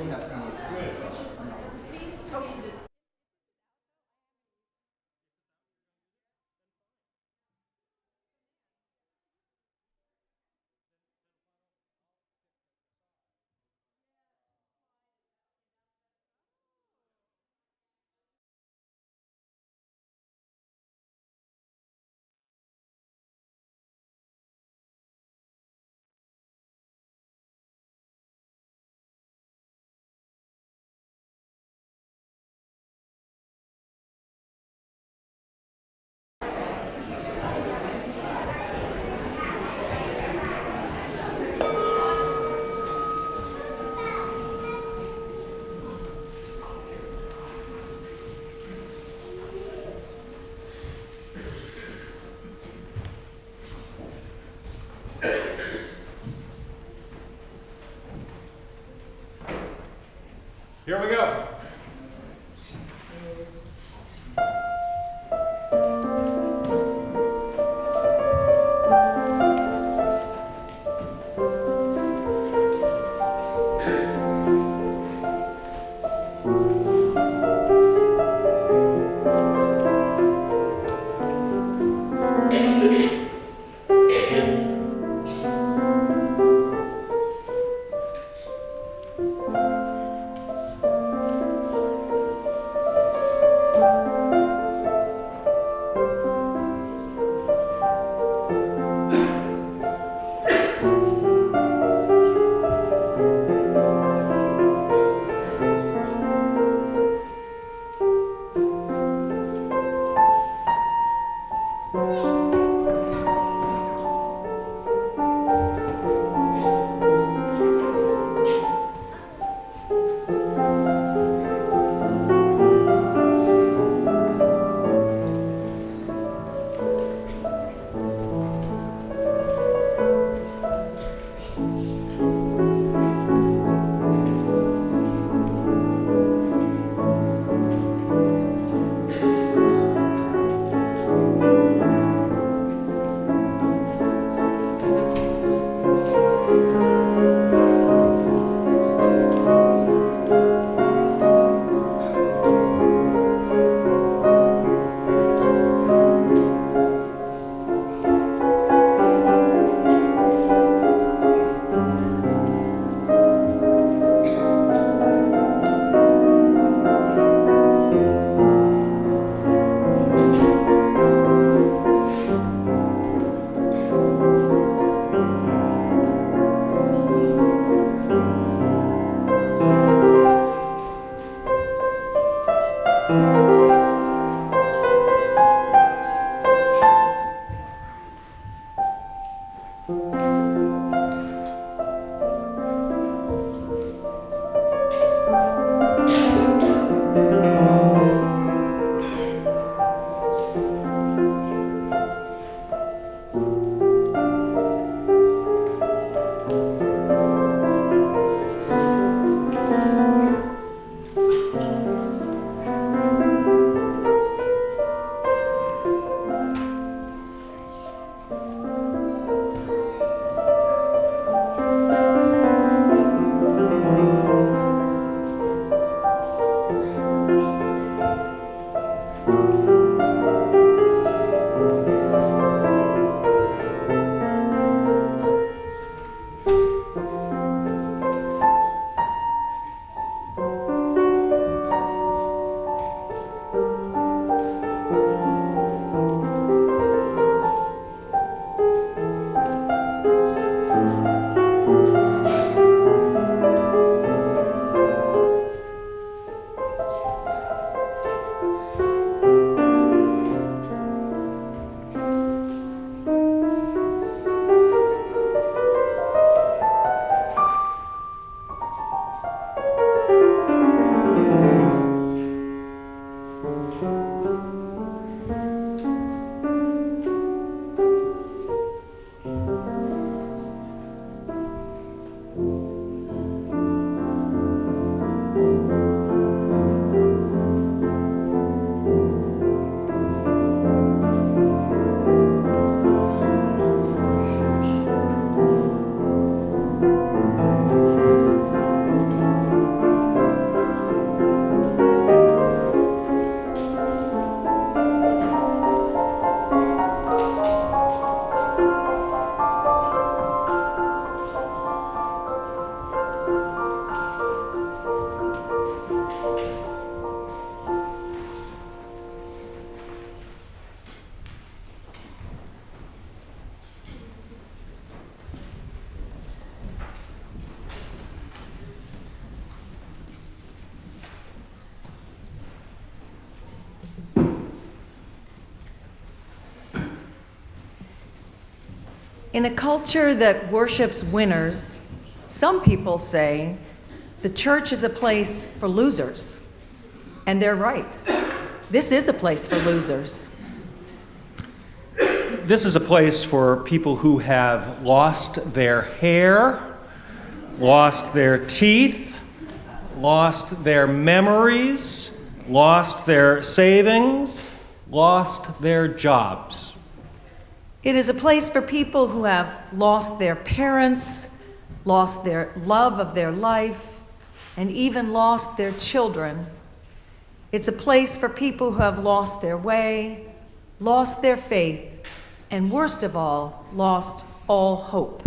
have plenty of time. It seems to me that Here we go. In a culture that worships winners, some people say the church is a place for losers. And they're right. This is a place for losers. This is a place for people who have lost their hair, lost their teeth, lost their memories, lost their savings, lost their jobs. It is a place for people who have lost their parents, lost their love of their life, and even lost their children. It's a place for people who have lost their way, lost their faith, and worst of all, lost all hope.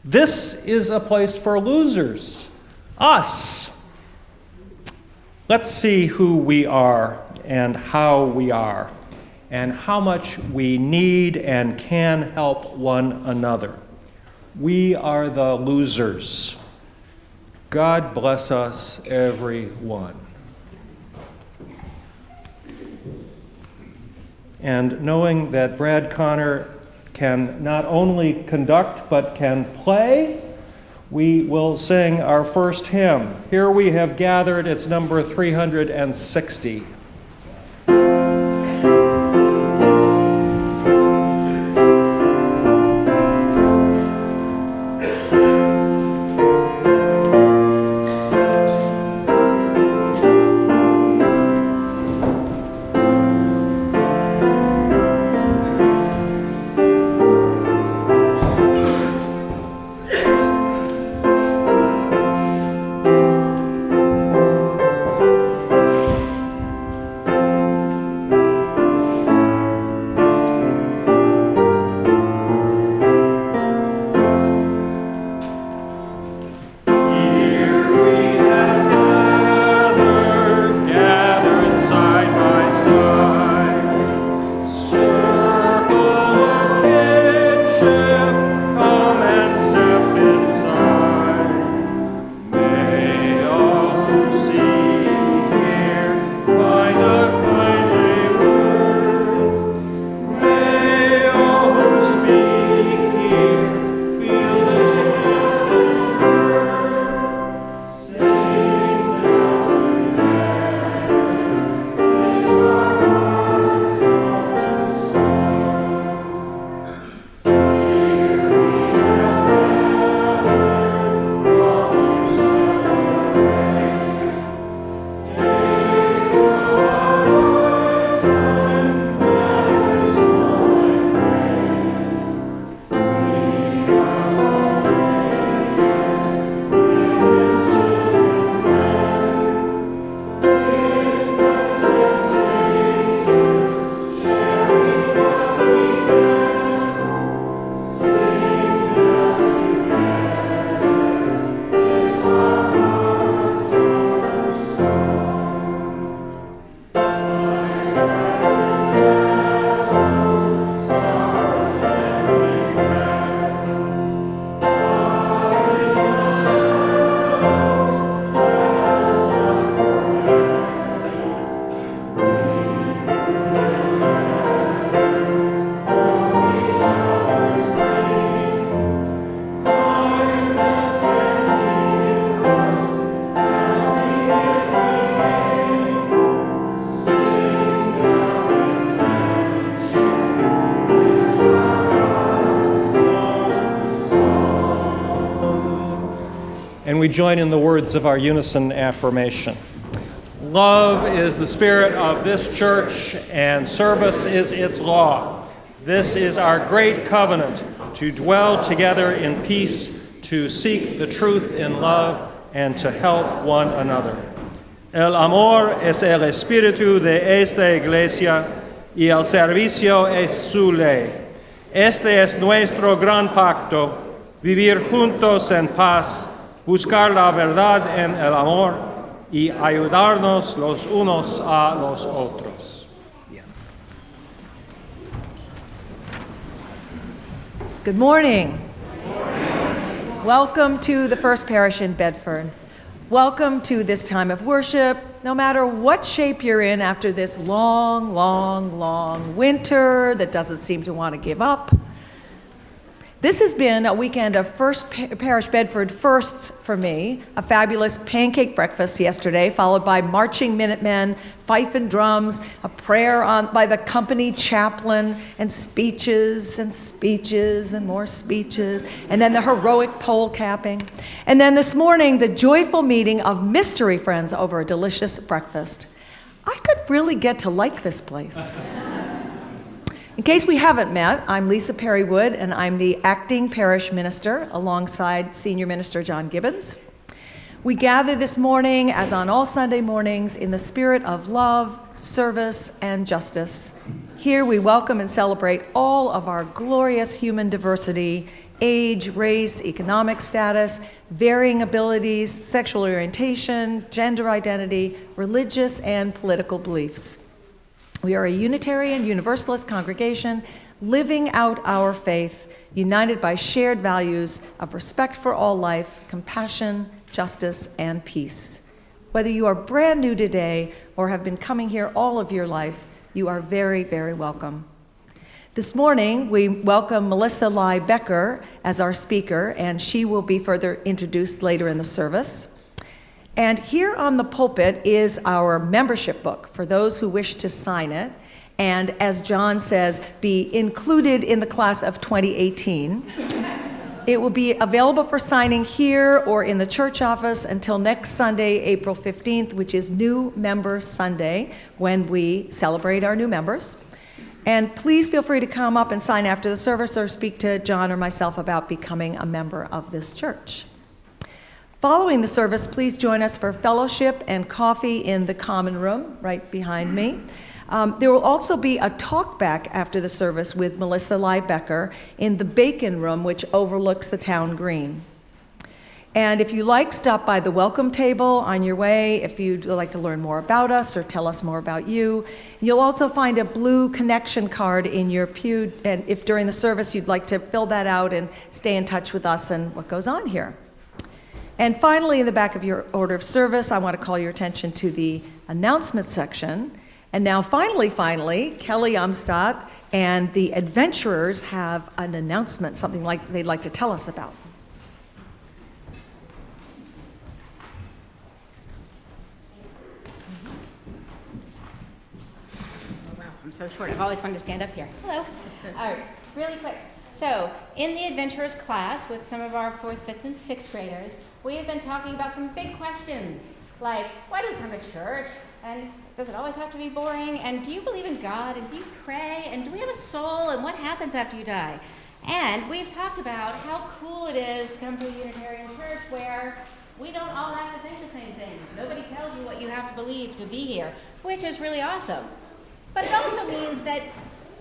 This is a place for losers, us. Let's see who we are and how we are, and how much we need and can help one another. We are the losers. God bless us, everyone. And knowing that Brad Connor can not only conduct but can play, we will sing our first hymn. Here we have gathered, it's number 360. And we join in the words of our unison affirmation. Love is the spirit of this church, and service is its law. This is our great covenant, to dwell together in peace, to seek the truth in love, and to help one another. El amor es el espíritu de esta iglesia, y el servicio es su ley. Este es nuestro gran pacto, vivir juntos en paz, buscar la verdad en el amor y ayudarnos los unos a los otros. Good morning. Welcome to the First Parish in Bedford. Welcome to this time of worship, no matter what shape you're in after this long, long, long winter that doesn't seem to want to give up. This has been a weekend of First Parish Bedford firsts for me. A fabulous pancake breakfast yesterday, followed by marching Minutemen, fife and drums, a prayer by the company chaplain, and speeches and speeches and more speeches, and then the heroic pole capping. And then this morning, the joyful meeting of mystery friends over a delicious breakfast. I could really get to like this place. In case we haven't met, I'm Lisa Perrywood, and I'm the acting parish minister alongside Senior Minister John Gibbons. We gather this morning, as on all Sunday mornings, in the spirit of love, service, and justice. Here we welcome and celebrate all of our glorious human diversity, age, race, economic status, varying abilities, sexual orientation, gender identity, religious and political beliefs. We are a Unitarian Universalist congregation living out our faith, united by shared values of respect for all life, compassion, justice, and peace. Whether you are brand new today or have been coming here all of your life, you are very, very welcome. This morning, we welcome Melissa Becker as our speaker, and she will be further introduced later in the service. And here on the pulpit is our membership book for those who wish to sign it, and as John says, be included in the class of 2018. It will be available for signing here or in the church office until next Sunday, April 15th, which is New Member Sunday, when we celebrate our new members. And please feel free to come up and sign after the service or speak to John or myself about becoming a member of this church. Following the service, please join us for fellowship and coffee in the common room right behind me. There will also be a talk back after the service with Melissa Becker in the Bacon Room, which overlooks the town green. And if you like, stop by the welcome table on your way if you'd like to learn more about us or tell us more about you. You'll also find a blue connection card in your pew, and if during the service you'd like to fill that out and stay in touch with us and what goes on here. And finally, in the back of your order of service, I want to call your attention to the announcements section. And now, finally, Kelly Umstadt and the adventurers have an announcement, something like they'd like to tell us about. Oh, wow, I'm so short. I've always wanted to stand up here. Hello. All right, really quick. So, in the adventurers class with some of our 4th, 5th, and 6th graders, we have been talking about some big questions, like, why do we come to church? And does it always have to be boring? And do you believe in God? And do you pray? And do we have a soul? And what happens after you die? And we've talked about how cool it is to come to a Unitarian church where we don't all have to think the same things. Nobody tells you what you have to believe to be here, which is really awesome. But it also means that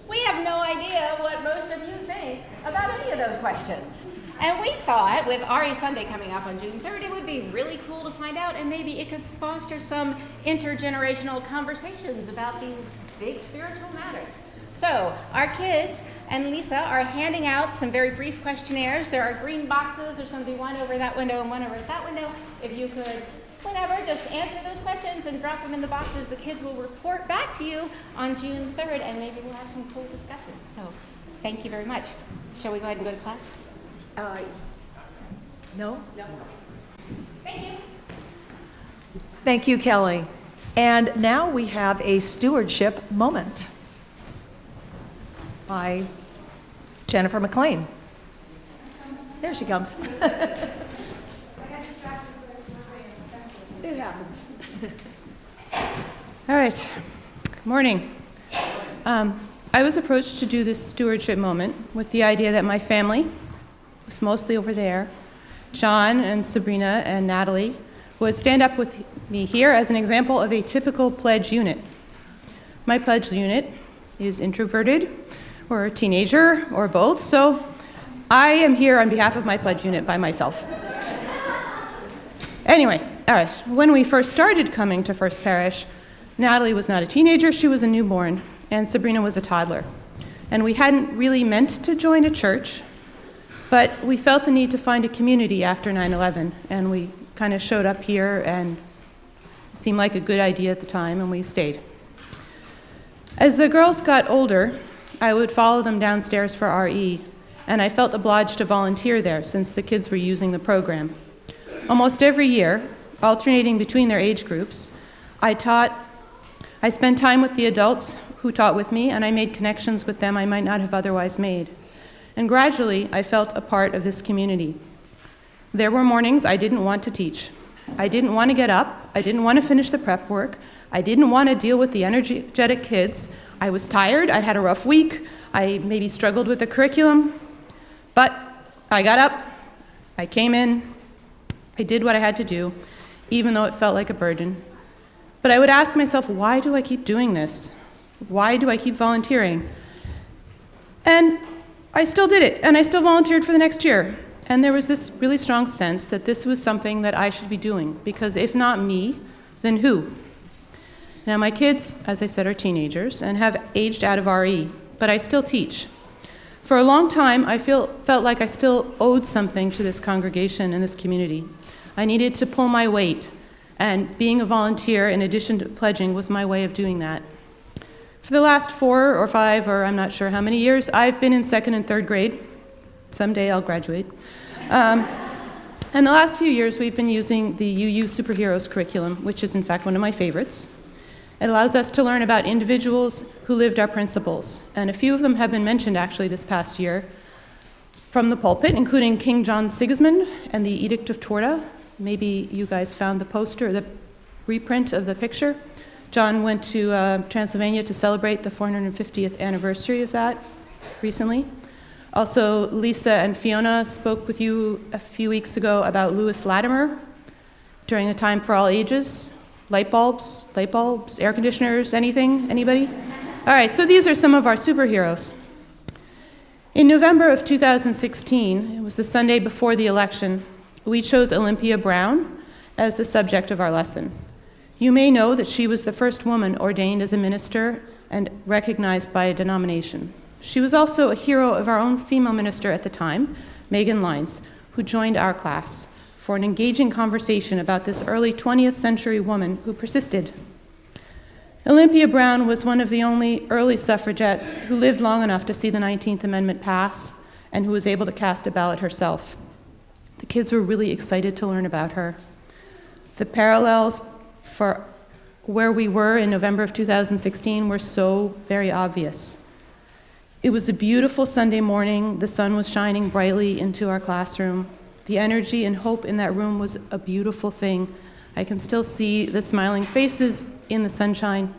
we have no idea what most of you think about any of those questions. And we thought, with RE Sunday coming up on June 3rd, it would be really cool to find out, and maybe it could foster some intergenerational conversations about these big spiritual matters. So, our kids and Lisa are handing out some very brief questionnaires. There are green boxes. There's going to be one over that window and one over at that window. If you could, whatever, just answer those questions and drop them in the boxes. The kids will report back to you on June 3rd, and maybe we'll have some cool discussions. So, thank you very much. Shall we go ahead and go to class? No? No. Thank you. Thank you, Kelly. And now we have a stewardship moment by Jennifer McLean. There she comes. It happens. All right. Good morning. I was approached to do this stewardship moment with the idea that my family was mostly over there. John and Sabrina and Natalie would stand up with me here as an example of a typical pledge unit. My pledge unit is introverted or a teenager or both, so I am here on behalf of my pledge unit by myself. Anyway, all right, when we first started coming to First Parish, Natalie was not a teenager, she was a newborn, and Sabrina was a toddler. And we hadn't really meant to join a church, but we felt the need to find a community after 9/11, and we kind of showed up here and it seemed like a good idea at the time, and we stayed. As the girls got older, I would follow them downstairs for RE, and I felt obliged to volunteer there since the kids were using the program. Almost every year, alternating between their age groups, I spent time with the adults who taught with me, and I made connections with them I might not have otherwise made. And gradually, I felt a part of this community. There were mornings I didn't want to teach. I didn't want to get up. I didn't want to finish the prep work. I didn't want to deal with the energetic kids. I was tired. I had a rough week. I maybe struggled with the curriculum. But I got up. I came in. I did what I had to do, even though it felt like a burden. But I would ask myself, why do I keep doing this? Why do I keep volunteering? And I still did it, and I still volunteered for the next year. And there was this really strong sense that this was something that I should be doing, because if not me, then who? Now my kids, as I said, are teenagers and have aged out of RE, but I still teach. For a long time, I felt like I still owed something to this congregation and this community. I needed to pull my weight, and being a volunteer, in addition to pledging, was my way of doing that. For the last 4 or 5, or I'm not sure how many years, I've been in 2nd and 3rd grade. Someday I'll graduate. And the last few years, we've been using the UU Superheroes curriculum, which is in fact one of my favorites. It allows us to learn about individuals who lived our principles, and a few of them have been mentioned actually this past year from the pulpit, including King John Sigismund and the Edict of Torda. Maybe you guys found the poster, the reprint of the picture. John went to Transylvania to celebrate the 450th anniversary of that recently. Also, Lisa and Fiona spoke with you a few weeks ago about Lewis Latimer during a time for all ages. Light bulbs, air conditioners, anything? Anybody? All right, so these are some of our superheroes. In November of 2016, it was the Sunday before the election, we chose Olympia Brown as the subject of our lesson. You may know that she was the first woman ordained as a minister and recognized by a denomination. She was also a hero of our own female minister at the time, Megan Lines, who joined our class for an engaging conversation about this early 20th century woman who persisted. Olympia Brown was one of the only early suffragettes who lived long enough to see the 19th Amendment pass and who was able to cast a ballot herself. The kids were really excited to learn about her. The parallels for where we were in November of 2016 were so very obvious. It was a beautiful Sunday morning. The sun was shining brightly into our classroom. The energy and hope in that room was a beautiful thing. I can still see the smiling faces in the sunshine.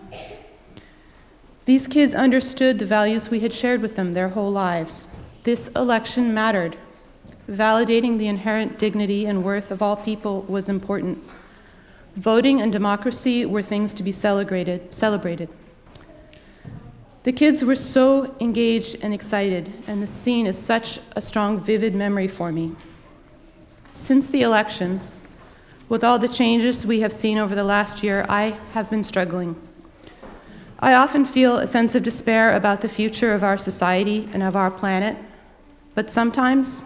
These kids understood the values we had shared with them their whole lives. This election mattered. Validating the inherent dignity and worth of all people was important. Voting and democracy were things to be celebrated. The kids were so engaged and excited, and the scene is such a strong, vivid memory for me. Since the election, with all the changes we have seen over the last year, I have been struggling. I often feel a sense of despair about the future of our society and of our planet, but sometimes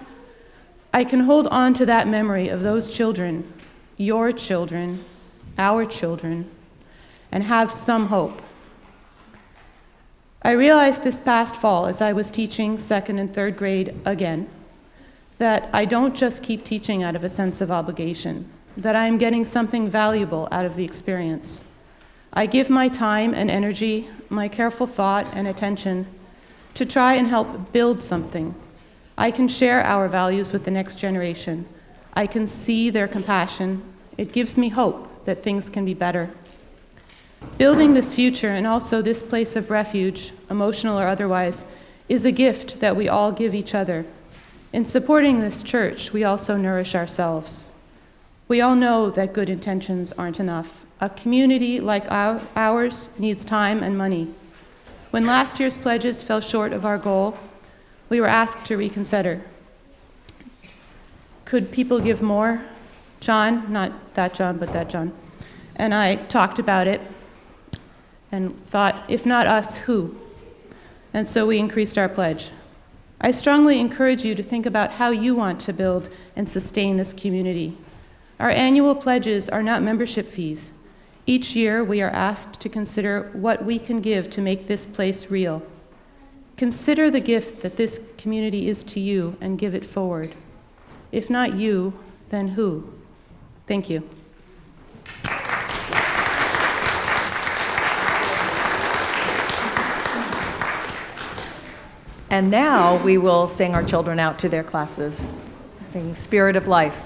I can hold on to that memory of those children, your children, our children, and have some hope. I realized this past fall, as I was teaching 2nd and 3rd grade again, that I don't just keep teaching out of a sense of obligation, that I am getting something valuable out of the experience. I give my time and energy, my careful thought and attention to try and help build something. I can share our values with the next generation. I can see their compassion. It gives me hope that things can be better. Building this future and also this place of refuge, emotional or otherwise, is a gift that we all give each other. In supporting this church, we also nourish ourselves. We all know that good intentions aren't enough. A community like ours needs time and money. When last year's pledges fell short of our goal, we were asked to reconsider. Could people give more? John, not that John, but that John, and I talked about it and thought, if not us, who? And so we increased our pledge. I strongly encourage you to think about how you want to build and sustain this community. Our annual pledges are not membership fees. Each year, we are asked to consider what we can give to make this place real. Consider the gift that this community is to you and give it forward. If not you, then who? Thank you. And now we will sing our children out to their classes, singing Spirit of Life.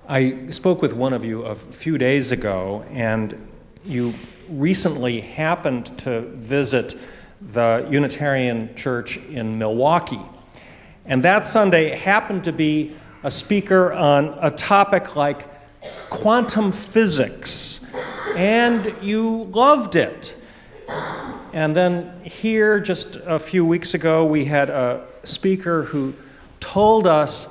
I spoke with one of you a few days ago, and you recently happened to visit the Unitarian Church in Milwaukee. And that Sunday happened to be a speaker on a topic like quantum physics, and you loved it. And then here, just a few weeks ago, we had a speaker who told us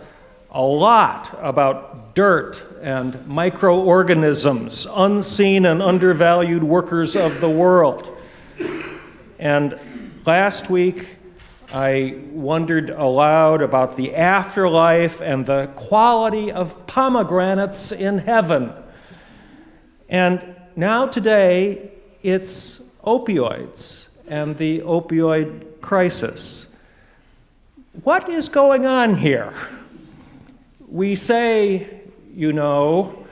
a lot about dirt and microorganisms, unseen and undervalued workers of the world. And last week, I wondered aloud about the afterlife and the quality of pomegranates in heaven. And now today, it's opioids and the opioid crisis. What is going on here? We say, you know,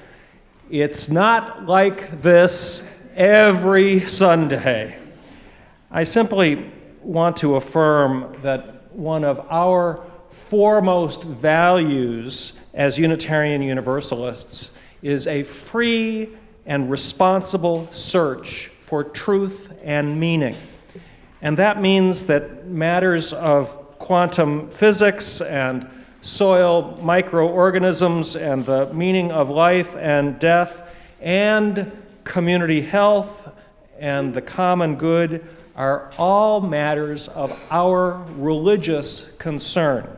it's not like this every Sunday. I simply want to affirm that one of our foremost values as Unitarian Universalists is a free and responsible search for truth and meaning. And that means that matters of quantum physics and soil microorganisms and the meaning of life and death and community health and the common good are all matters of our religious concern.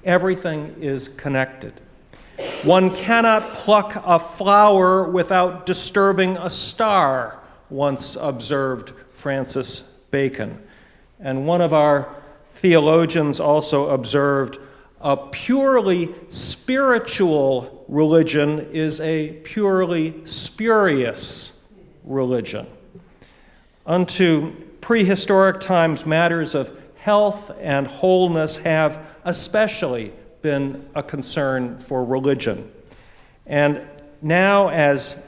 Everything is connected. One cannot pluck a flower without disturbing a star, once observed Francis Bacon. And one of our theologians also observed, a purely spiritual religion is a purely spurious religion. Unto prehistoric times, matters of health and wholeness have especially been a concern for religion. And now, as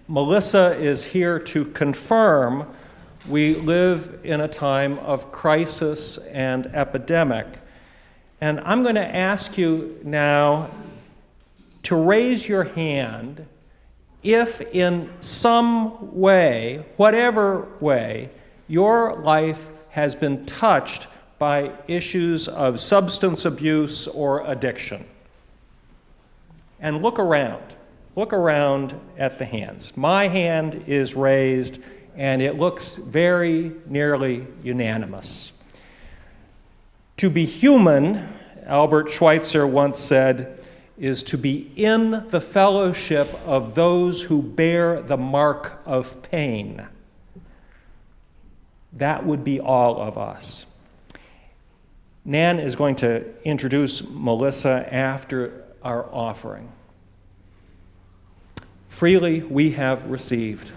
Melissa is here to confirm, we live in a time of crisis and epidemic. And I'm going to ask you now to raise your hand if in some way, whatever way, your life has been touched by issues of substance abuse or addiction. And look around. Look around at the hands. My hand is raised, and it looks very nearly unanimous. To be human, Albert Schweitzer once said, is to be in the fellowship of those who bear the mark of pain. That would be all of us. Nan is going to introduce Melissa after our offering. Freely we have received,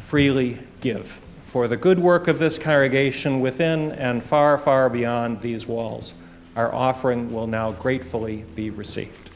freely give, for the good work of this congregation within and far, far beyond these walls. Our offering will now gratefully be received.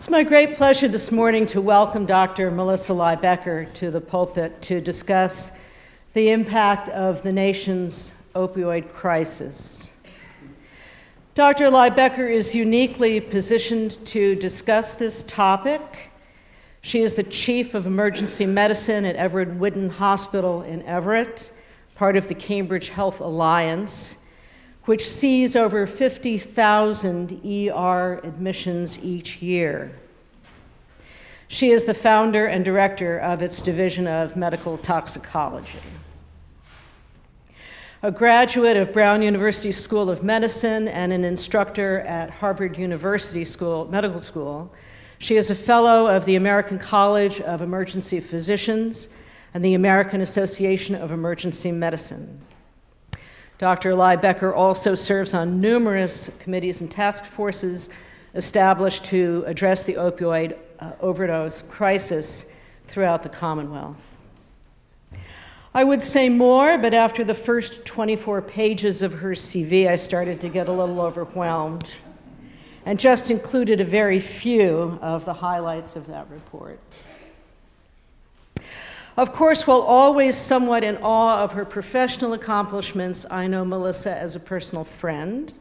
It's my great pleasure this morning to welcome Dr. Melissa Becker to the pulpit to discuss the impact of the nation's opioid crisis. Dr. Becker is uniquely positioned to discuss this topic. She is the Chief of Emergency Medicine at Everett Whidden Hospital in Everett, part of the Cambridge Health Alliance, which sees over 50,000 ER admissions each year. She is the founder and director of its Division of Medical Toxicology. A graduate of Brown University School of Medicine and an instructor at Harvard University Medical School, she is a fellow of the American College of Emergency Physicians and the American Association of Emergency Medicine. Dr. Becker also serves on numerous committees and task forces established to address the opioid overdose crisis throughout the Commonwealth. I would say more, but after the first 24 pages of her CV, I started to get a little overwhelmed and just included a very few of the highlights of that report. Of course, while always somewhat in awe of her professional accomplishments, I know Melissa as a personal friend.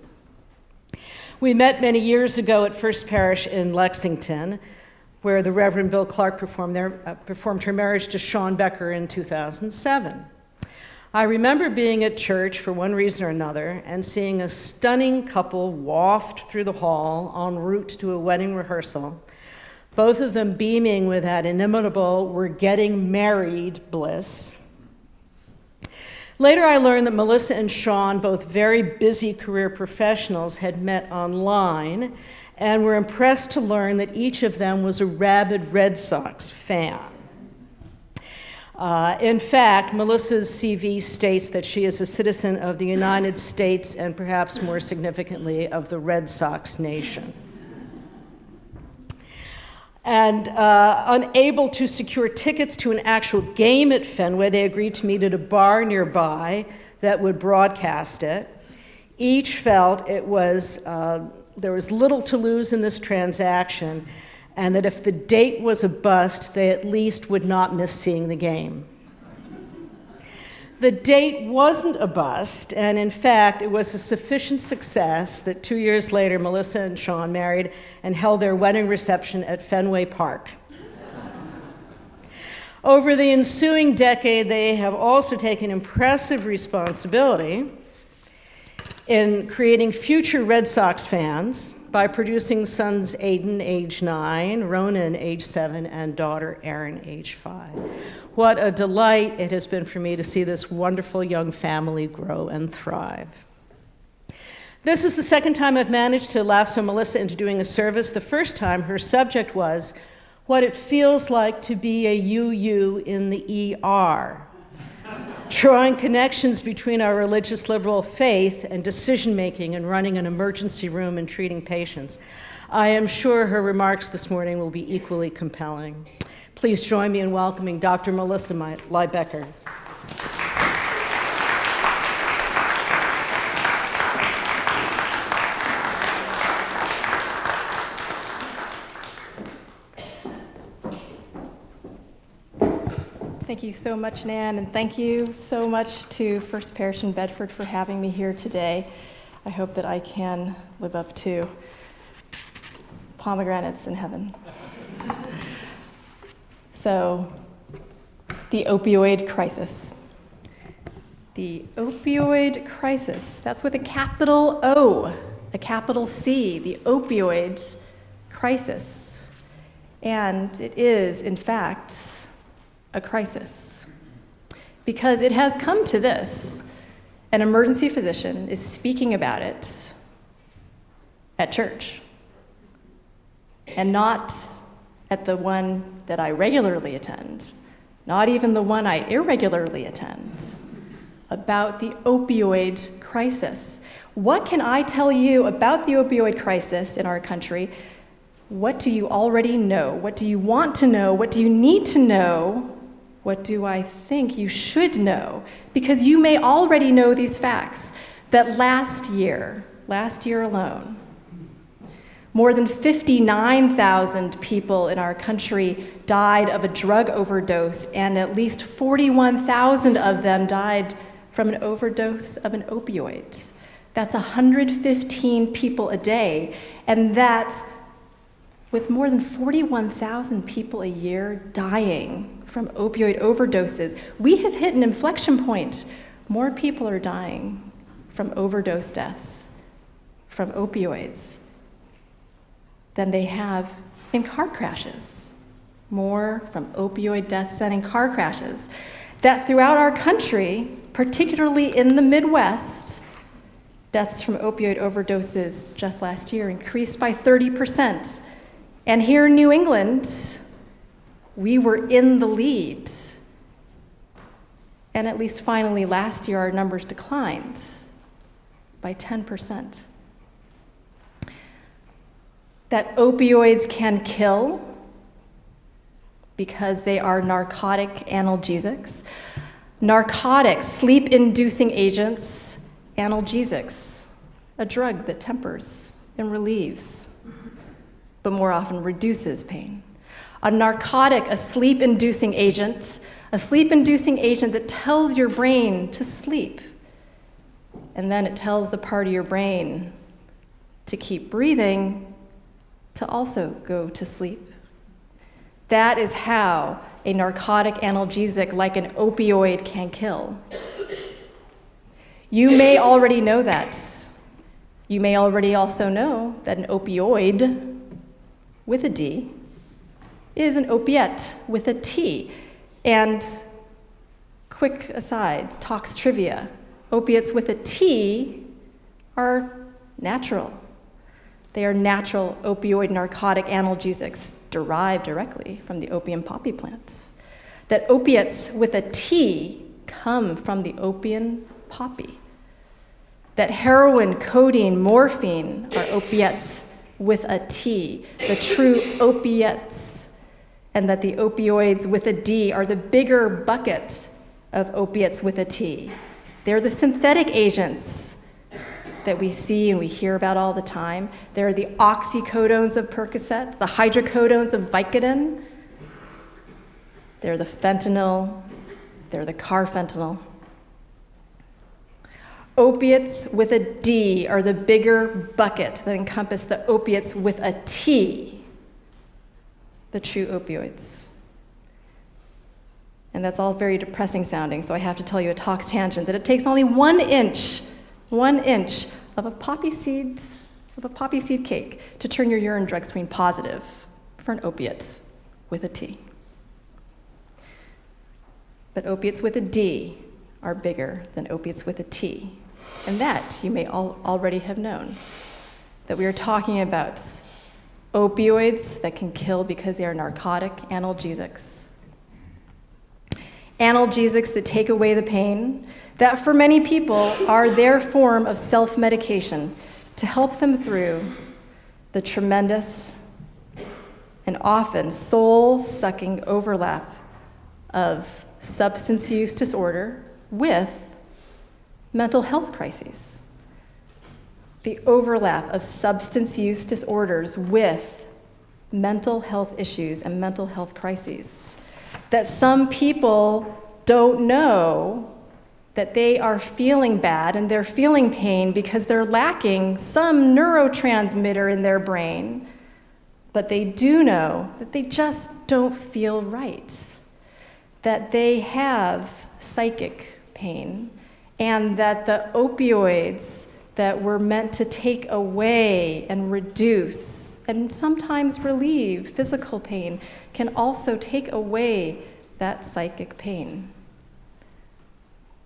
We met many years ago at First Parish in Lexington, where the Reverend Bill Clark performed her marriage to Sean Becker in 2007. I remember being at church for one reason or another and seeing a stunning couple waft through the hall en route to a wedding rehearsal, both of them beaming with that inimitable "we're getting married" bliss. Later, I learned that Melissa and Sean, both very busy career professionals, had met online and were impressed to learn that each of them was a rabid Red Sox fan. In fact, Melissa's CV states that she is a citizen of the United States and perhaps more significantly of the Red Sox nation. And unable to secure tickets to an actual game at Fenway, they agreed to meet at a bar nearby that would broadcast it. Each felt there was little to lose in this transaction, and that if the date was a bust, they at least would not miss seeing the game. The date wasn't a bust, and in fact, it was a sufficient success that 2 years later, Melissa and Sean married and held their wedding reception at Fenway Park. Over the ensuing decade, they have also taken impressive responsibility in creating future Red Sox fans by producing sons Aiden, age 9, Ronan, age 7, and daughter Erin, age 5. What a delight it has been for me to see this wonderful young family grow and thrive. This is the second time I've managed to lasso Melissa into doing a service. The first time, her subject was what it feels like to be a UU in the ER, drawing connections between our religious liberal faith and decision-making in running an emergency room and treating patients. I am sure her remarks this morning will be equally compelling. Please join me in welcoming Dr. Melissa Becker. Thank you so much, Nan, and thank you so much to First Parish in Bedford for having me here today. I hope that I can live up to pomegranates in heaven. So, the opioid crisis. The opioid crisis, that's with a capital O, a capital C, the opioid crisis. And it is, in fact, a crisis. Because it has come to this. An emergency physician is speaking about it at church. And not at the one that I regularly attend, not even the one I irregularly attend, about the opioid crisis. What can I tell you about the opioid crisis in our country? What do you already know? What do you want to know? What do you need to know? What do I think you should know? Because you may already know these facts, that last year alone, More than 59,000 people in our country died of a drug overdose, and at least 41,000 of them died from an overdose of an opioid. That's 115 people a day, and that with more than 41,000 people a year dying from opioid overdoses, we have hit an inflection point. More people are dying from overdose deaths from opioids than they have in car crashes. More from opioid deaths than in car crashes. That throughout our country, particularly in the Midwest, deaths from opioid overdoses just last year increased by 30%. And here in New England, we were in the lead. And at least finally last year, our numbers declined by 10%. That opioids can kill because they are narcotic analgesics. Narcotics, sleep-inducing agents, analgesics, a drug that tempers and relieves, but more often reduces pain. A narcotic, a sleep-inducing agent that tells your brain to sleep, and then it tells the part of your brain to keep breathing to also go to sleep. That is how a narcotic analgesic like an opioid can kill. You may already know that. You may already also know that an opioid with a D is an opiate with a T. And quick aside, Talks trivia, opiates with a T are natural. They are natural opioid narcotic analgesics derived directly from the opium poppy plants. That opiates with a T come from the opium poppy. That heroin, codeine, morphine are opiates with a T, the true opiates, and that the opioids with a D are the bigger bucket of opiates with a T. They're the synthetic agents that we see and we hear about all the time. They're the oxycodones of Percocet, the hydrocodones of Vicodin. They're the fentanyl, they're the carfentanil. Opiates with a D are the bigger bucket that encompass the opiates with a T, the true opioids. And that's all very depressing sounding, so I have to tell you a Talks tangent that it takes only 1 inch of a poppy seed cake to turn your urine drug screen positive for an opiate with a T. But opiates with a D are bigger than opiates with a T. And that you may already have known, that we are talking about opioids that can kill because they are narcotic analgesics. Analgesics that take away the pain, that for many people are their form of self-medication to help them through the tremendous and often soul-sucking overlap of substance use disorder with mental health crises. The overlap of substance use disorders with mental health issues and mental health crises. That some people don't know that they are feeling bad and they're feeling pain because they're lacking some neurotransmitter in their brain, but they do know that they just don't feel right, that they have psychic pain, and that the opioids that were meant to take away and reduce and sometimes relieve physical pain can also take away that psychic pain.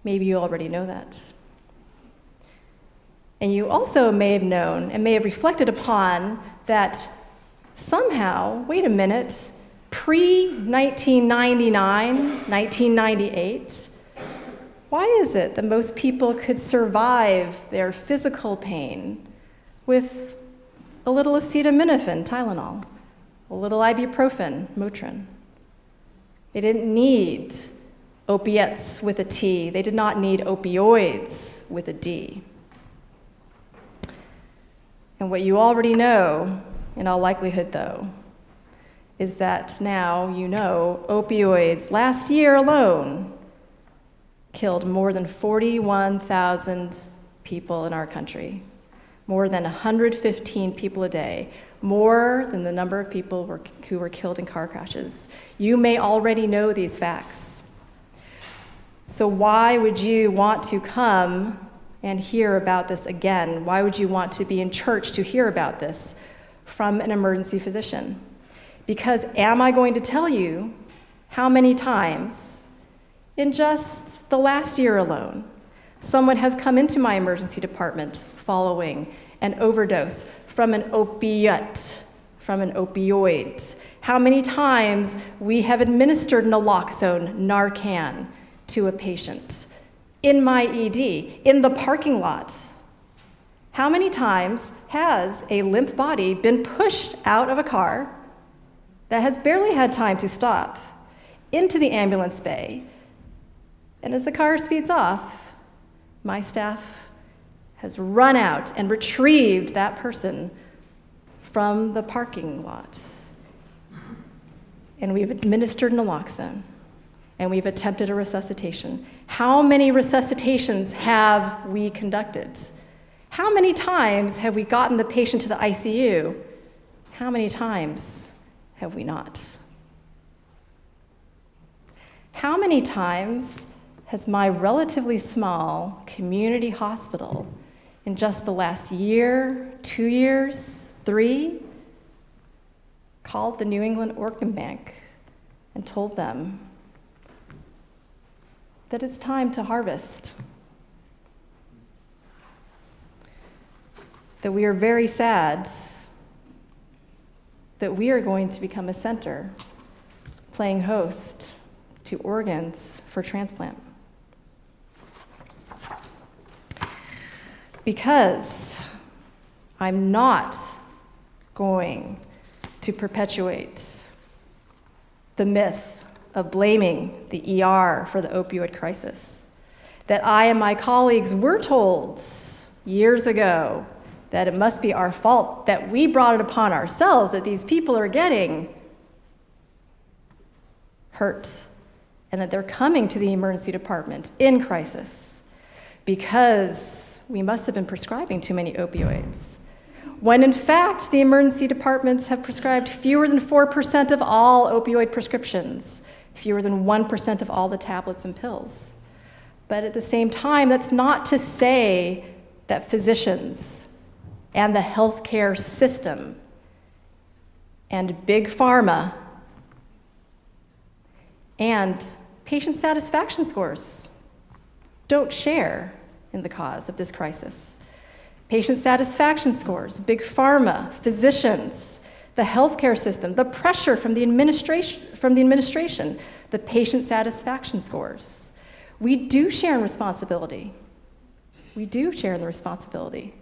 Maybe you already know that. And you also may have known and may have reflected upon that somehow, wait a minute, pre-1999, 1998, why is it that most people could survive their physical pain with a little acetaminophen, Tylenol, a little ibuprofen, Motrin? They didn't need opiates with a T. They did not need opioids with a D. And what you already know in all likelihood, though, is that now you know opioids last year alone killed more than 41,000 people in our country, more than 115 people a day, more than the number of people who were killed in car crashes. You may already know these facts. So why would you want to come and hear about this again? Why would you want to be in church to hear about this from an emergency physician? Because am I going to tell you how many times in just the last year alone someone has come into my emergency department following an overdose from an opiate, from an opioid? How many times we have administered naloxone, Narcan, to a patient in my ED, in the parking lot? How many times has a limp body been pushed out of a car that has barely had time to stop into the ambulance bay? And as the car speeds off, my staff has run out and retrieved that person from the parking lot. And we've administered naloxone, and we've attempted a resuscitation. How many resuscitations have we conducted? How many times have we gotten the patient to the ICU? How many times have we not? How many times has my relatively small community hospital, in just the last year, 2 years, 3, called the New England Organ Bank and told them that it's time to harvest? That we are very sad that we are going to become a center playing host to organs for transplant. Because I'm not going to perpetuate the myth of blaming the ER for the opioid crisis, that I and my colleagues were told years ago that it must be our fault, that we brought it upon ourselves, that these people are getting hurt, and that they're coming to the emergency department in crisis because we must have been prescribing too many opioids, when in fact the emergency departments have prescribed fewer than 4% of all opioid prescriptions, fewer than 1% of all the tablets and pills. But at the same time, that's not to say that physicians and the healthcare system and big pharma and patient satisfaction scores don't share in the cause of this crisis. Patient satisfaction scores, big pharma, physicians, the healthcare system, the pressure from the administration, the patient satisfaction scores. We do share in responsibility. We do share in the responsibility.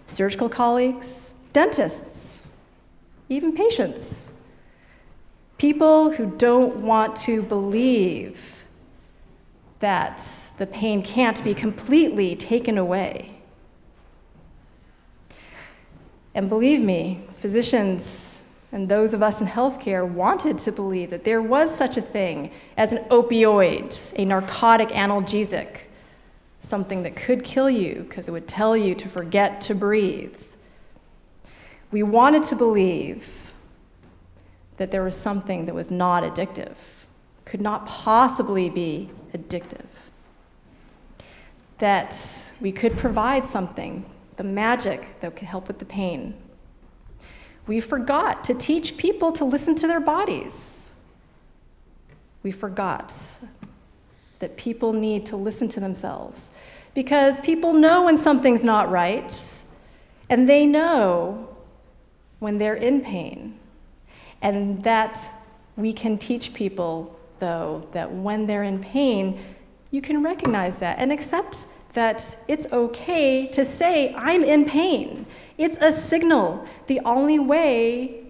Surgical colleagues, dentists, even patients. People who don't want to believe that the pain can't be completely taken away. And believe me, physicians and those of us in healthcare wanted to believe that there was such a thing as an opioid, a narcotic analgesic, something that could kill you because it would tell you to forget to breathe. We wanted to believe that there was something that was not addictive, could not possibly be addictive, that we could provide something, the magic that could help with the pain. We forgot to teach people to listen to their bodies. We forgot that people need to listen to themselves because people know when something's not right, and they know when they're in pain. And that we can teach people, though, that when they're in pain, you can recognize that and accept that it's okay to say, I'm in pain. It's a signal. The only way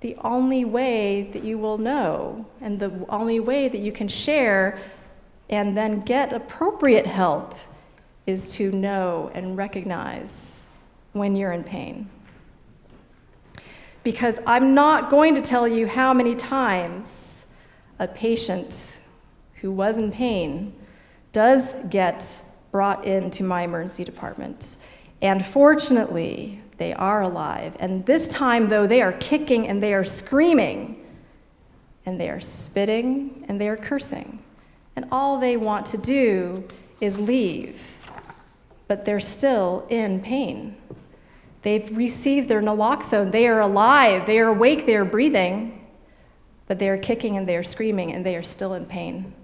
that you will know, and the only way that you can share and then get appropriate help is to know and recognize when you're in pain. because I'm not going to tell you how many times a patient who was in pain does get brought into my emergency department. And fortunately, they are alive. And this time, though, they are kicking and they are screaming, and they are spitting and they are cursing. And all they want to do is leave, but they're still in pain. They've received their naloxone. They are alive, they are awake, they are breathing, but they are kicking and they are screaming and they are still in pain.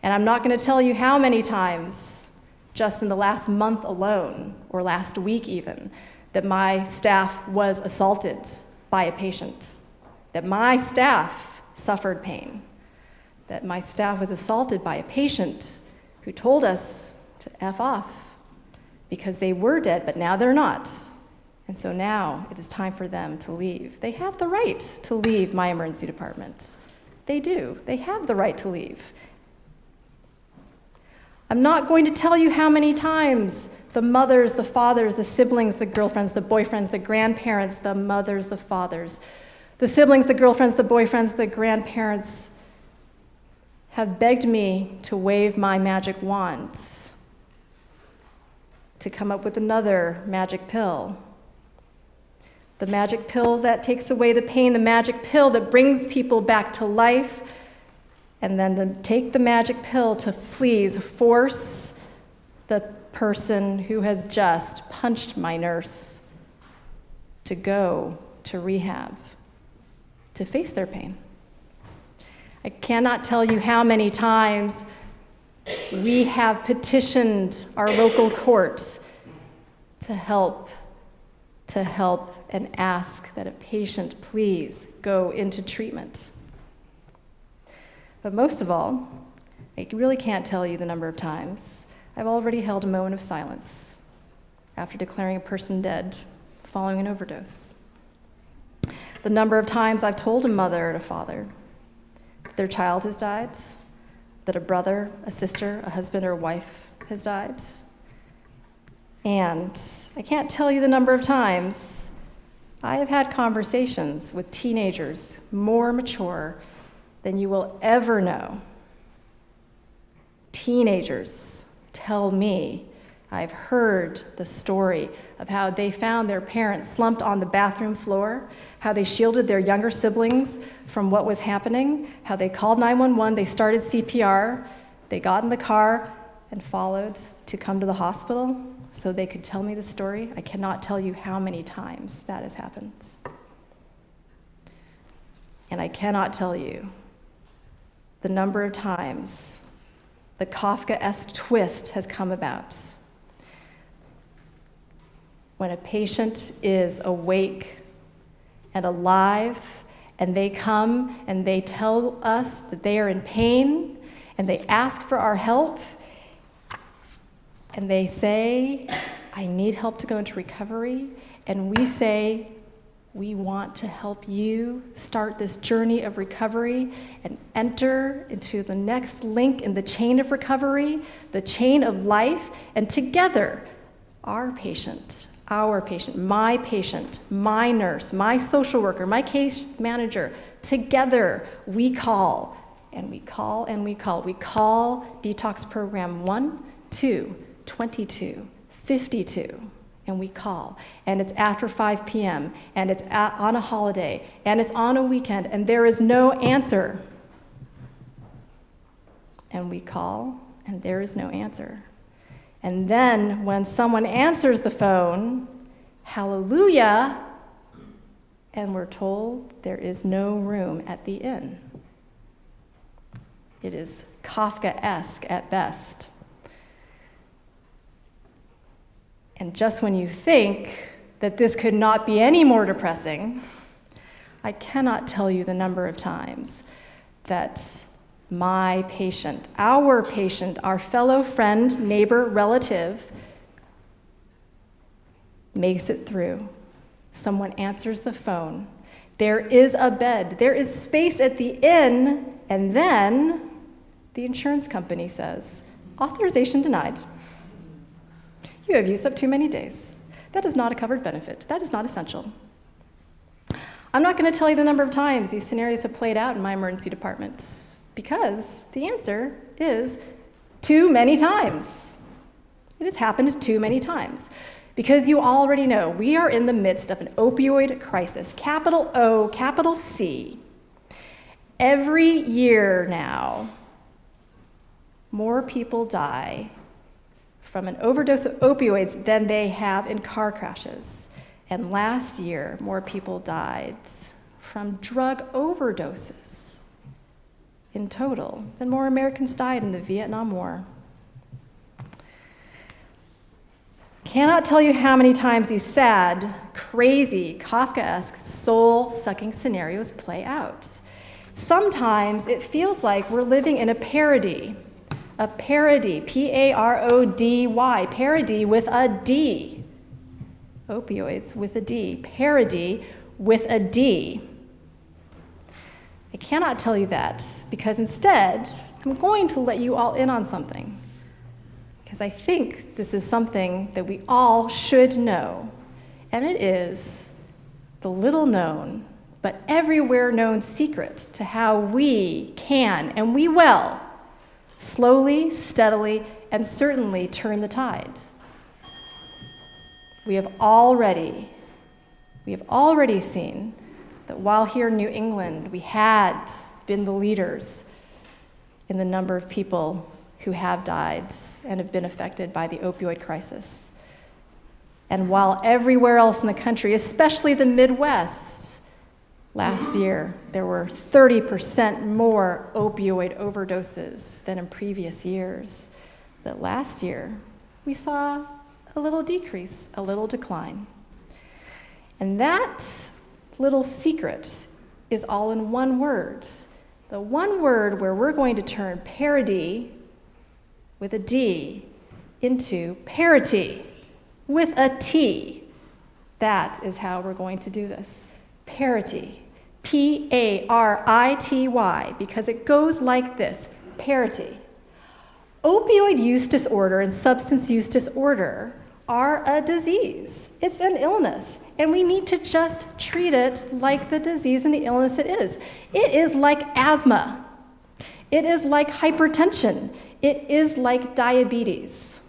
And I'm not going to tell you how many times, just in the last month alone, or last week even, that my staff was assaulted by a patient, that my staff suffered pain, that my staff was assaulted by a patient who told us to F off because they were dead, but now they're not. And so now it is time for them to leave. They have the right to leave my emergency department. They do. They have the right to leave. I'm not going to tell you how many times the mothers, the fathers, the siblings, the girlfriends, the boyfriends, the grandparents, the mothers, the fathers, the siblings, the girlfriends, the boyfriends, the grandparents have begged me to wave my magic wand, to come up with another magic pill. The magic pill that takes away the pain, the magic pill that brings people back to life, and then to take the magic pill to please force the person who has just punched my nurse to go to rehab, to face their pain. I cannot tell you how many times we have petitioned our local courts to help and ask that a patient please go into treatment. But most of all, I really can't tell you the number of times I've already held a moment of silence after declaring a person dead following an overdose. The number of times I've told a mother or a father that their child has died, that a brother, a sister, a husband, or a wife has died. And I can't tell you the number of times I have had conversations with teenagers more mature than you will ever know. Teenagers tell me, I've heard the story of how they found their parents slumped on the bathroom floor, how they shielded their younger siblings from what was happening, how they called 911, they started CPR, they got in the car and followed to come to the hospital so they could tell me the story. I cannot tell you how many times that has happened. And I cannot tell you the number of times the Kafkaesque twist has come about. When a patient is awake and alive, and they come and they tell us that they are in pain, and they ask for our help, and they say, I need help to go into recovery, and we say, we want to help you start this journey of recovery and enter into the next link in the chain of recovery, the chain of life, and together, our patient, my nurse, my social worker, my case manager, together we call, and we call, and we call. We call detox program 1, 2, 22, 52. And we call, and it's after 5 p.m., and it's on a holiday, and it's on a weekend, and there is no answer. And we call, and there is no answer. And then when someone answers the phone, hallelujah, and we're told there is no room at the inn. It is Kafkaesque at best. And just when you think that this could not be any more depressing, I cannot tell you the number of times that my patient, our fellow friend, neighbor, relative, makes it through. Someone answers the phone. There is a bed. There is space at the inn. And then the insurance company says, authorization denied. You have used up too many days. That is not a covered benefit. That is not essential. I'm not going to tell you the number of times these scenarios have played out in my emergency department, because the answer is too many times. It has happened too many times. Because you already know we are in the midst of an opioid crisis, capital O, capital C. Every year now, more people die from an overdose of opioids than they have in car crashes. And last year, more people died from drug overdoses in total than more Americans died in the Vietnam War. Cannot tell you how many times these sad, crazy, Kafkaesque, soul-sucking scenarios play out. Sometimes it feels like we're living in a parody, P-A-R-O-D-Y, parody with a D. Opioids with a D, parody with a D. I cannot tell you that because instead, I'm going to let you all in on something. Because I think this is something that we all should know, and it is the little known, but everywhere known secret to how we can, and we will, slowly, steadily, and certainly turn the tides. We have already seen that while here in New England, we had been the leaders in the number of people who have died and have been affected by the opioid crisis. And while everywhere else in the country, especially the Midwest, last year there were 30% more opioid overdoses than in previous years, that last year we saw a little decrease, a little decline. And that little secret is all in one word. The one word where we're going to turn parody with a D into parity with a T. That is how we're going to do this. Parity. P-A-R-I-T-Y, because it goes like this, parity. Opioid use disorder and substance use disorder are a disease. It's an illness, and we need to just treat it like the disease and the illness it is. It is like asthma. It is like hypertension. It is like diabetes.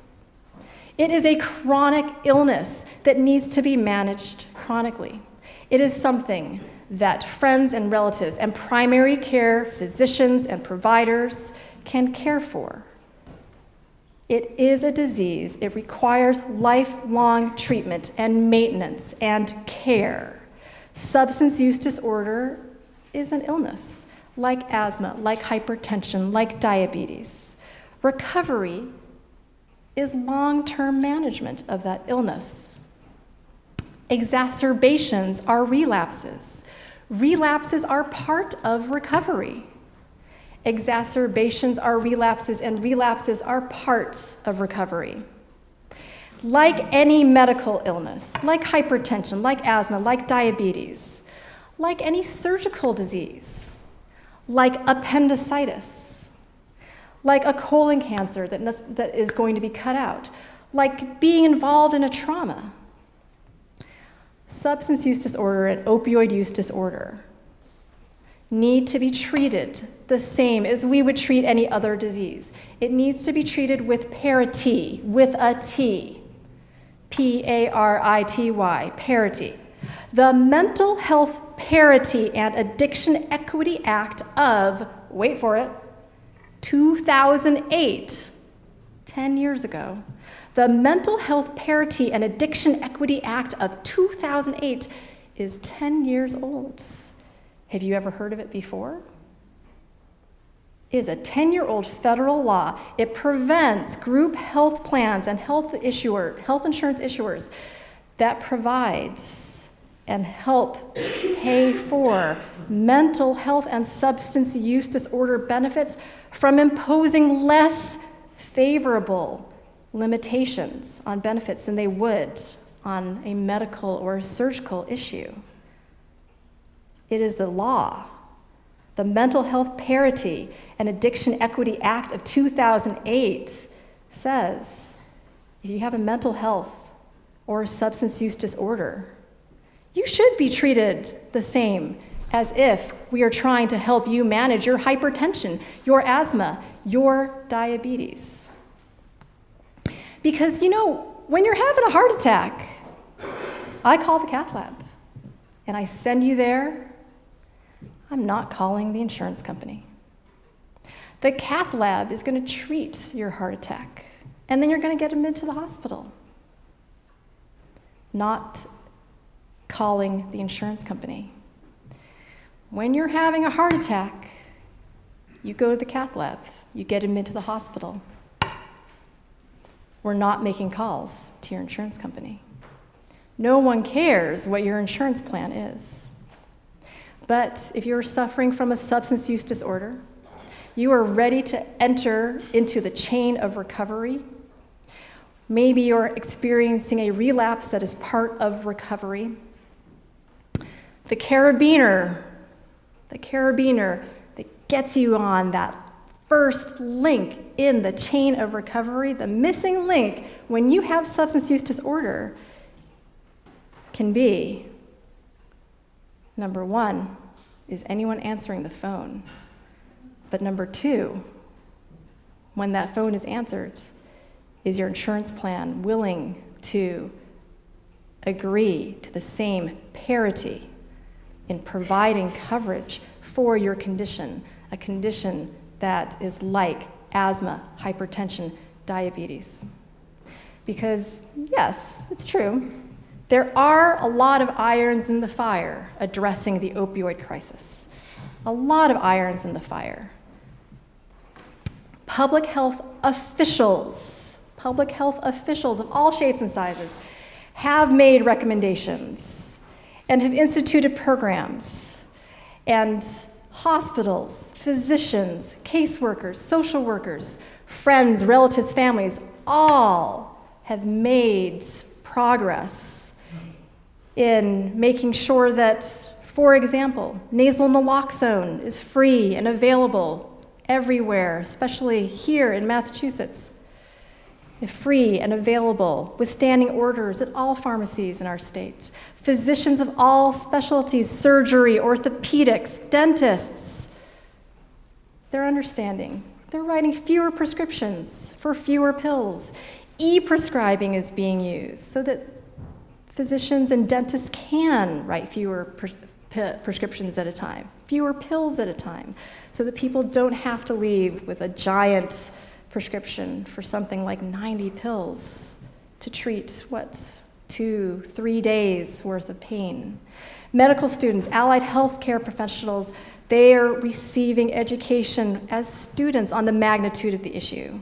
It is a chronic illness that needs to be managed chronically. It is something that friends and relatives and primary care physicians and providers can care for. It is a disease. It requires lifelong treatment and maintenance and care. Substance use disorder is an illness, like asthma, like hypertension, like diabetes. Recovery is long-term management of that illness. Exacerbations are relapses. Relapses are part of recovery. Exacerbations are relapses, and relapses are part of recovery. Like any medical illness, like hypertension, like asthma, like diabetes, like any surgical disease, like appendicitis, like a colon cancer that is going to be cut out, like being involved in a trauma. Substance use disorder and opioid use disorder need to be treated the same as we would treat any other disease. It needs to be treated with parity, with a T, P-A-R-I-T-Y, parity. The Mental Health Parity and Addiction Equity Act of, wait for it, 2008, 10 years ago. The Mental Health Parity and Addiction Equity Act of 2008 is 10 years old. Have you ever heard of it before? It is a 10-year-old federal law. It prevents group health plans and health insurance issuers that provides and help pay for mental health and substance use disorder benefits from imposing less favorable limitations on benefits than they would on a medical or a surgical issue. It is the law. The Mental Health Parity and Addiction Equity Act of 2008 says if you have a mental health or a substance use disorder, You should be treated the same as if we are trying to help you manage your hypertension, your asthma, your diabetes. Because, when you're having a heart attack, I call the cath lab and I send you there. I'm not calling the insurance company. The cath lab is going to treat your heart attack, and then you're going to get admitted to the hospital. Not calling the insurance company. When you're having a heart attack, you go to the cath lab, you get admitted to the hospital. We're not making calls to your insurance company. No one cares what your insurance plan is. But if you're suffering from a substance use disorder, you are ready to enter into the chain of recovery. Maybe you're experiencing a relapse that is part of recovery. The carabiner that gets you on that first link in the chain of recovery, the missing link when you have substance use disorder, can be, number one, is anyone answering the phone? But number two, when that phone is answered, is your insurance plan willing to agree to the same parity in providing coverage for your condition, a condition that is like asthma, hypertension, diabetes? Because, yes, it's true, there are a lot of irons in the fire addressing the opioid crisis. A lot of irons in the fire. Public health officials of all shapes and sizes have made recommendations and have instituted programs, and hospitals, physicians, caseworkers, social workers, friends, relatives, families, all have made progress in making sure that, for example, nasal naloxone is free and available everywhere, especially here in Massachusetts. Free and available with standing orders at all pharmacies in our state. Physicians of all specialties, surgery, orthopedics, dentists, they're understanding. They're writing fewer prescriptions for fewer pills. E-prescribing is being used so that physicians and dentists can write fewer prescriptions at a time, fewer pills at a time, so that people don't have to leave with a giant prescription for something like 90 pills to treat, 2-3 days worth of pain. Medical students, allied healthcare professionals, they are receiving education as students on the magnitude of the issue.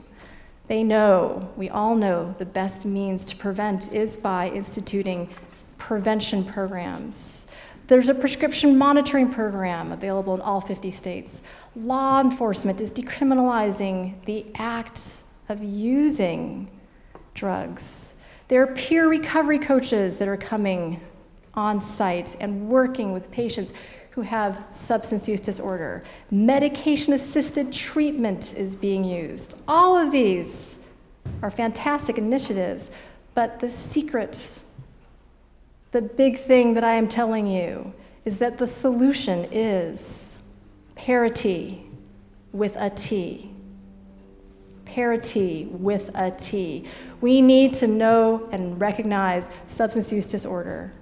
They know, we all know, the best means to prevent is by instituting prevention programs. There's a prescription monitoring program available in all 50 states. Law enforcement is decriminalizing the act of using drugs. There are peer recovery coaches that are coming on site and working with patients who have substance use disorder. Medication-assisted treatment is being used. All of these are fantastic initiatives, but the secret, the big thing that I am telling you, is that the solution is parity with a T. Parity with a T. We need to know and recognize substance use disorder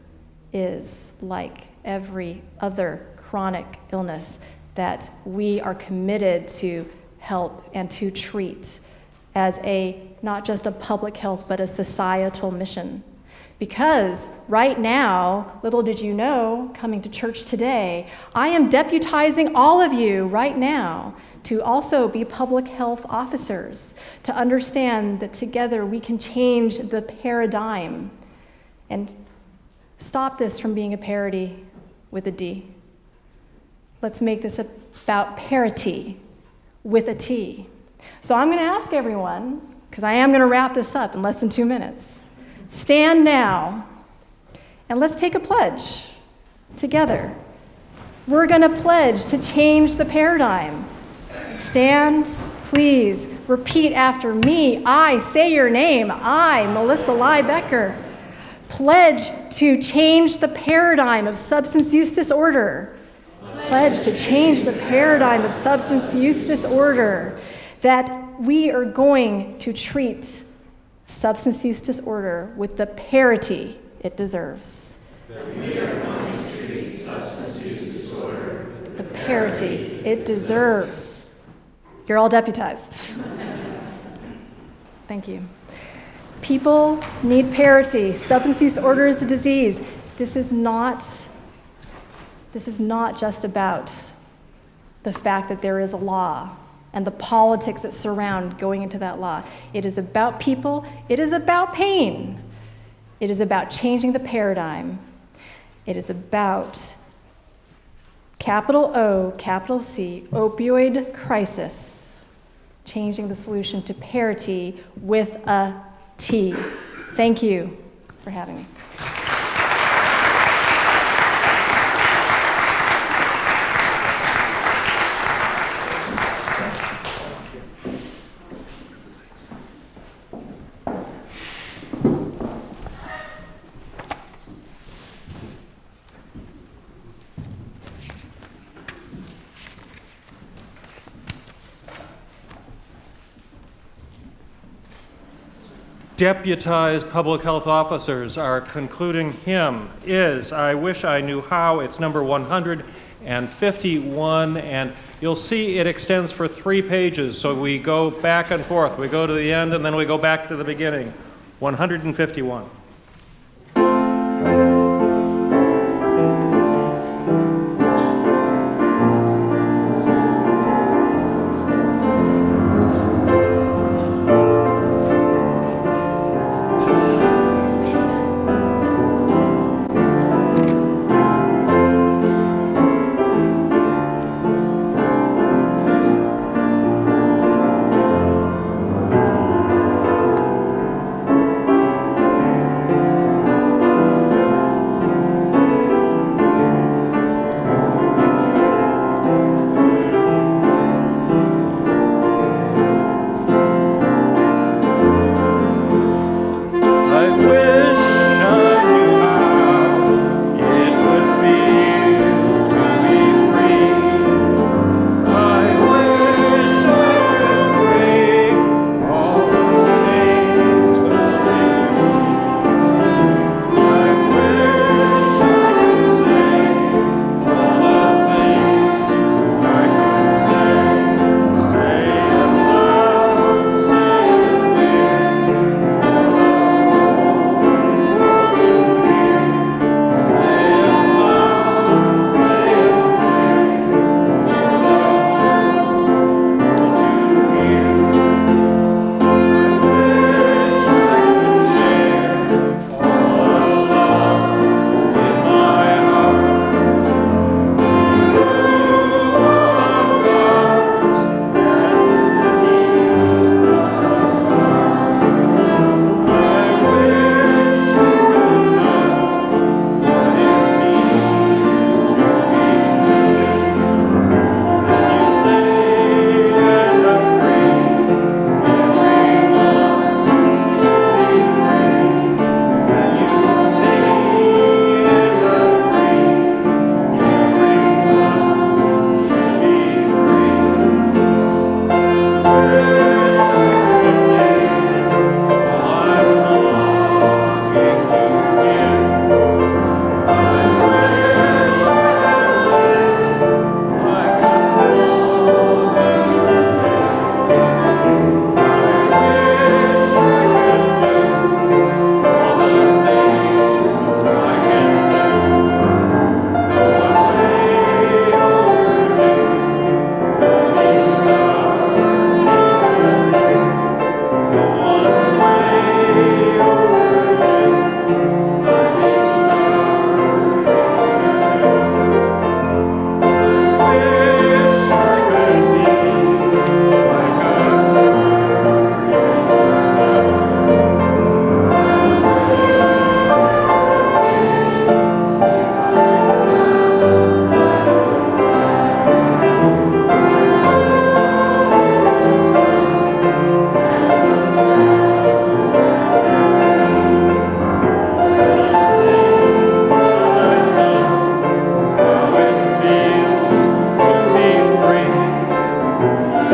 is like every other chronic illness that we are committed to help and to treat as not just a public health, but a societal mission. Because right now, little did you know, coming to church today, I am deputizing all of you right now to also be public health officers, to understand that together we can change the paradigm and stop this from being a parity with a D. Let's make this about parity with a T. So I'm going to ask everyone, because I am going to wrap this up in less than 2 minutes. Stand now, and let's take a pledge together. We're going to pledge to change the paradigm. Stand, please. Repeat after me. I say your name. I, Melissa Becker, Pledge to change the paradigm of substance use disorder. Pledge to change the paradigm of substance use disorder. That we are going to treat substance use disorder with the parity it deserves. That we are going to treat substance use disorder with the parity it deserves. You're all deputized. Thank you. People need parity. Substance use disorder is a disease. This is not just about the fact that there is a law and the politics that surround going into that law. It is about people. It is about pain. It is about changing the paradigm. It is about capital O, capital C, opioid crisis, changing the solution to parity with a T. Thank you for having me. Deputized public health officers, our concluding hymn is I Wish I Knew How. It's number 151, and you'll see it extends for 3 pages, so we go back and forth. We go to the end, and then we go back to the beginning. 151.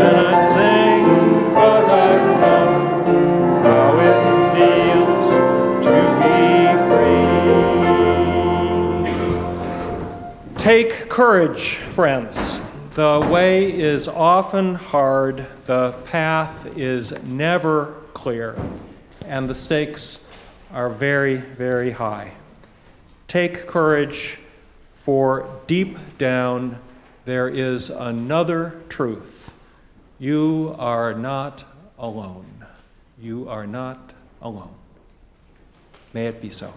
and I'd sing, 'cause I know how it feels to be free. Take courage, friends. The way is often hard, the path is never clear, and the stakes are very, very high. Take courage, for deep down there is another truth. You are not alone. You are not alone. May it be so.